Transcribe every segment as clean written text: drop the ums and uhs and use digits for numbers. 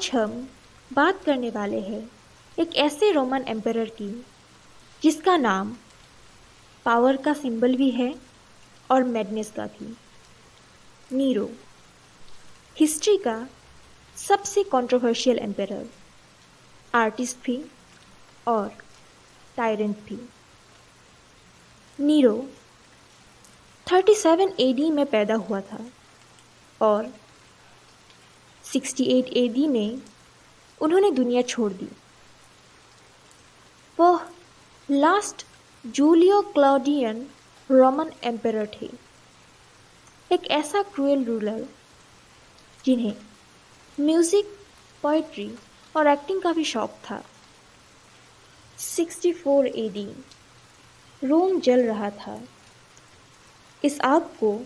आज हम बात करने वाले हैं एक ऐसे रोमन एम्परर की जिसका नाम पावर का सिंबल भी है और मैडनेस का भी। नीरो, हिस्ट्री का सबसे कंट्रोवर्शियल एम्परर, आर्टिस्ट भी और टायरेंट भी। नीरो 37 एडी में पैदा हुआ था और 68 एडी में उन्होंने दुनिया छोड़ दी। वह लास्ट जूलियो क्लॉडियन रोमन एम्परर थे, एक ऐसा क्रूएल रूलर जिन्हें म्यूजिक, पोइट्री और एक्टिंग का भी शौक था। 64 एडी रोम जल रहा था। इस आग को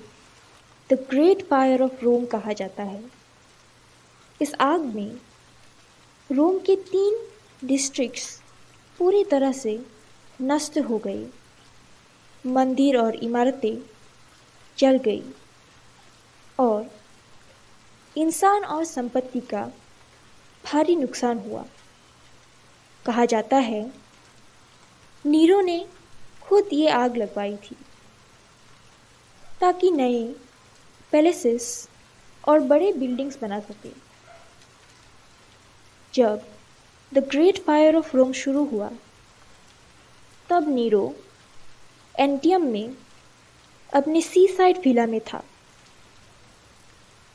the great fire of Rome कहा जाता है। इस आग में रोम के 3 डिस्ट्रिक्ट्स पूरी तरह से नष्ट हो गए। मंदिर और इमारतें जल गई और इंसान और संपत्ति का भारी नुकसान हुआ। कहा जाता है नीरो ने खुद ये आग लगवाई थी ताकि नए पैलेसेस और बड़े बिल्डिंग्स बना सके। जब the great fire of Rome शुरू हुआ तब नीरो एंटियम में अपने सी साइड विला में था।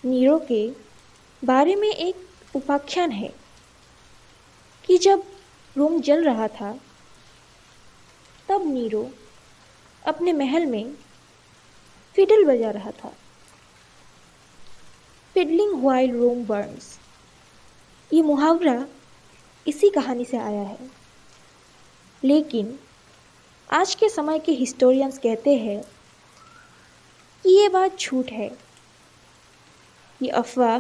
नीरो के बारे में एक उपाख्यान है कि जब रोम जल रहा था तब नीरो अपने महल में फिडल बजा रहा था। फिडलिंग व्हाइल रोम बर्न्स, ये मुहावरा इसी कहानी से आया है। लेकिन आज के समय के हिस्टोरियंस कहते हैं कि ये बात झूठ है। ये अफवाह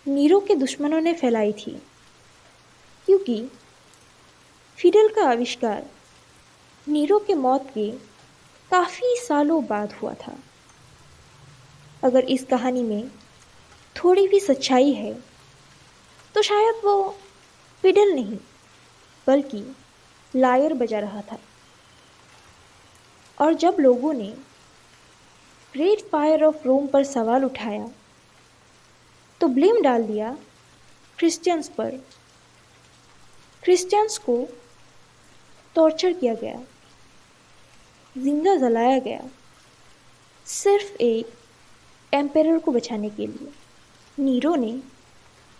नीरो के दुश्मनों ने फैलाई थी क्योंकि फिडल का आविष्कार नीरो के मौत के काफ़ी सालों बाद हुआ था। अगर इस कहानी में थोड़ी भी सच्चाई है तो शायद वो फिडल नहीं बल्कि लायर बजा रहा था। और जब लोगों ने ग्रेट फायर ऑफ रोम पर सवाल उठाया तो ब्लेम डाल दिया क्रिश्चियंस पर। क्रिश्चियंस को टॉर्चर किया गया, जिंदा जलाया गया, सिर्फ एक एम्परर को बचाने के लिए। नीरो ने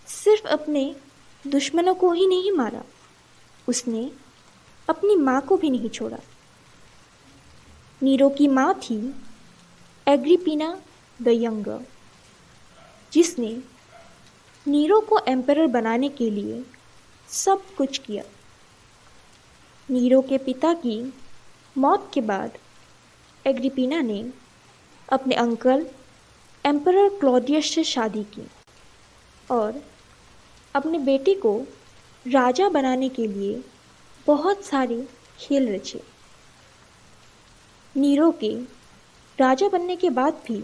सिर्फ अपने दुश्मनों को ही नहीं मारा, उसने अपनी माँ को भी नहीं छोड़ा। नीरो की माँ थी एग्रिपिना द यंगर, जिसने नीरो को एम्परर बनाने के लिए सब कुछ किया। नीरो के पिता की मौत के बाद एग्रिपिना ने अपने अंकल एम्परर क्लॉडियस से शादी की और अपने बेटे को राजा बनाने के लिए बहुत सारे खेल रचे। नीरो के राजा बनने के बाद भी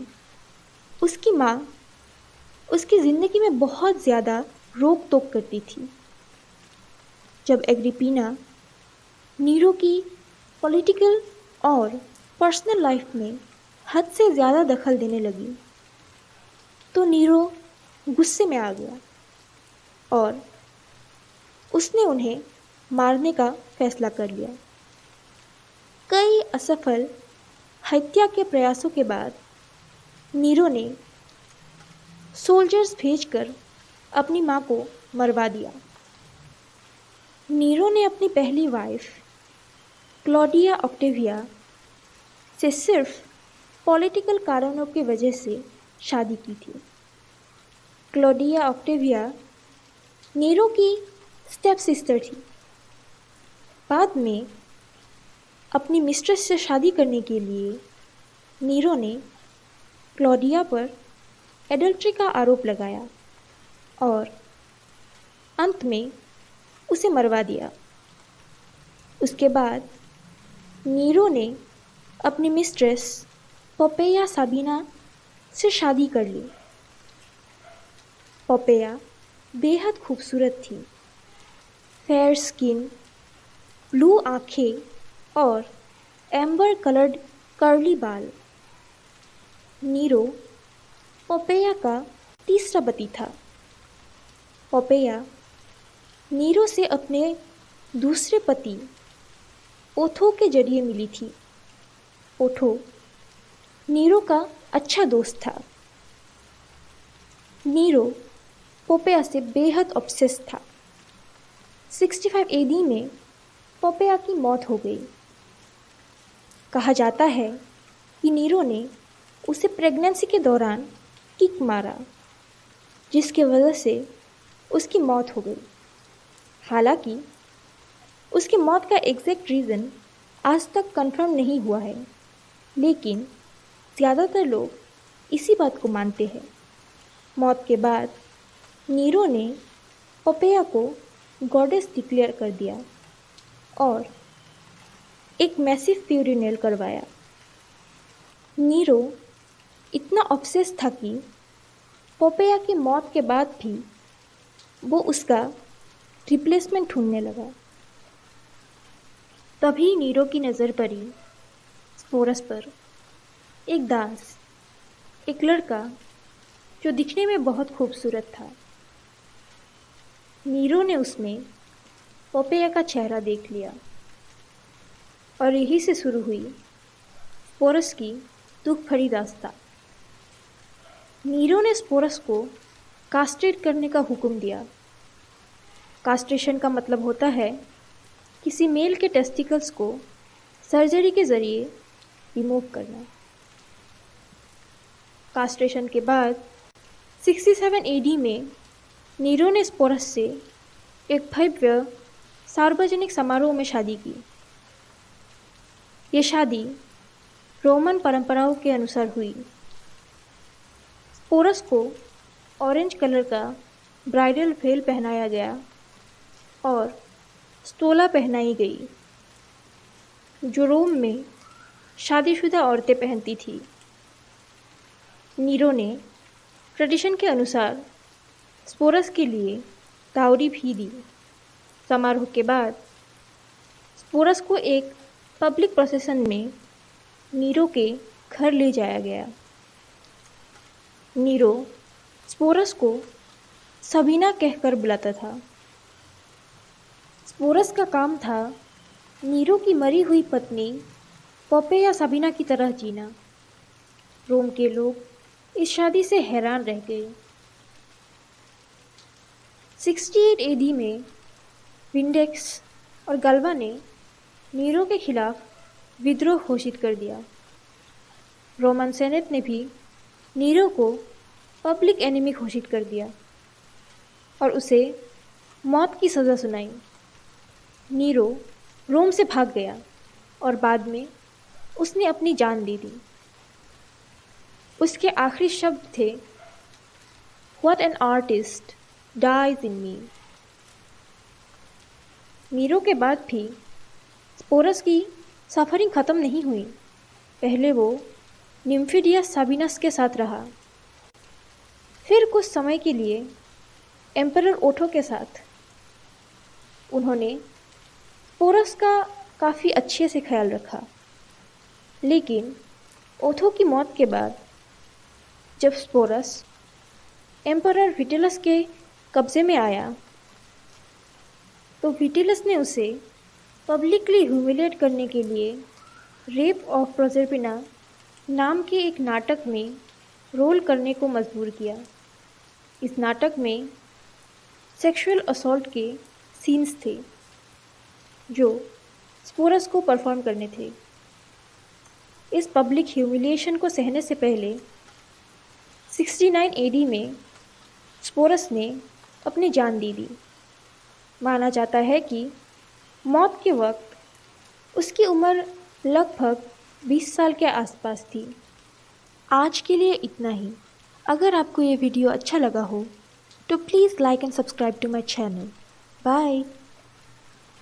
उसकी माँ उसकी ज़िंदगी में बहुत ज़्यादा रोक टोक करती थी। जब एग्रिपिना नीरो की पॉलिटिकल और पर्सनल लाइफ में हद से ज़्यादा दखल देने लगी तो नीरो गुस्से में आ गया और उसने उन्हें मारने का फैसला कर लिया। कई असफल हत्या के प्रयासों के बाद नीरो ने सोल्जर्स भेजकर अपनी माँ को मरवा दिया। नीरो ने अपनी पहली वाइफ क्लॉडिया ऑक्टेविया से सिर्फ पॉलिटिकल कारणों की वजह से शादी की थी। क्लॉडिया ऑक्टेविया नीरो की स्टेप सिस्टर थी। बाद में अपनी मिस्ट्रेस से शादी करने के लिए नीरो ने क्लॉडिया पर एडल्ट्री का आरोप लगाया और अंत में उसे मरवा दिया। उसके बाद नीरो ने अपनी मिस्ट्रेस पोपेया साबिना से शादी कर ली। पोपेया बेहद खूबसूरत थी। फेयर स्किन, ब्लू आँखें और एम्बर कलर्ड कर्ली बाल। नीरो पोपेया का तीसरा पति था। पोपेया नीरो से अपने दूसरे पति ओथो के जरिए मिली थी। ओथो नीरो का अच्छा दोस्त था। नीरो पोपेया से बेहद ऑब्सेस्ड था। 65 एडी में पोपेया की मौत हो गई। कहा जाता है कि नीरो ने उसे प्रेगनेंसी के दौरान किक मारा, जिसकी वजह से उसकी मौत हो गई। हालांकि उसकी मौत का एग्जैक्ट रीज़न आज तक कंफर्म नहीं हुआ है, लेकिन ज़्यादातर लोग इसी बात को मानते हैं। मौत के बाद नीरो ने पोपेया को गॉडेस डिक्लेयर कर दिया और एक मैसिव फ्यूरिनल करवाया। नीरो इतना ऑब्सेस था कि पोपेया की मौत के बाद भी वो उसका रिप्लेसमेंट ढूंढने लगा। तभी नीरो की नज़र पड़ी स्पोरस पर। एक दास, एक लड़का जो दिखने में बहुत खूबसूरत था। नीरो ने उसमें पोपेया का चेहरा देख लिया और यहीं से शुरू हुई स्पोरस की दुख भरी दास्तां। नीरो ने स्पोरस को कास्ट्रेट करने का हुक्म दिया। कास्ट्रेशन का मतलब होता है किसी मेल के टेस्टिकल्स को सर्जरी के ज़रिए रिमूव करना। कास्ट्रेशन के बाद 67 एडी में नीरो ने स्पोरस से एक भव्य सार्वजनिक समारोह में शादी की। ये शादी रोमन परंपराओं के अनुसार हुई। स्पोरस को ऑरेंज कलर का ब्राइडल वेल पहनाया गया और स्टोला पहनाई गई, जो रोम में शादीशुदा औरतें पहनती थी। नीरो ने ट्रेडिशन के अनुसार स्पोरस के लिए डाउरी भी दी। समारोह के बाद स्पोरस को एक पब्लिक प्रोसेशन में नीरो के घर ले जाया गया। नीरो स्पोरस को सबीना कहकर बुलाता था। स्पोरस का काम था नीरो की मरी हुई पत्नी पोपेया सबीना की तरह जीना। रोम के लोग इस शादी से हैरान रह गए। 68 एडी में विंडेक्स और गल्वा ने नीरो के खिलाफ विद्रोह घोषित कर दिया। रोमन सेनेट ने भी नीरो को पब्लिक एनिमी घोषित कर दिया और उसे मौत की सज़ा सुनाई। नीरो रोम से भाग गया और बाद में उसने अपनी जान दे दी। उसके आखिरी शब्द थे, "What an artist dies in me." Nero के बाद भी स्पोरस की सफरिंग ख़त्म नहीं हुई। पहले वो निम्फिडियस साबिनस के साथ रहा, फिर कुछ समय के लिए एम्परर ओथो के साथ। उन्होंने स्पोरस का काफ़ी अच्छे से ख्याल रखा, लेकिन ओथो की मौत के बाद जब स्पोरस एम्परर विटिलस के कब्ज़े में आया, तो विटिलस ने उसे पब्लिकली ह्यूमिलेट करने के लिए रेप ऑफ प्रोसेर्पिना नाम के एक नाटक में रोल करने को मजबूर किया। इस नाटक में सेक्सुअल असॉल्ट के सीन्स थे जो स्पोरस को परफॉर्म करने थे। इस पब्लिक ह्यूमिलिएशन को सहने से पहले 69 एडी में स्पोरस ने अपनी जान दे दी। माना जाता है कि मौत के वक्त उसकी उम्र लगभग 20 साल के आसपास थी। आज के लिए इतना ही। अगर आपको ये वीडियो अच्छा लगा हो तो please like and subscribe to my channel. Bye.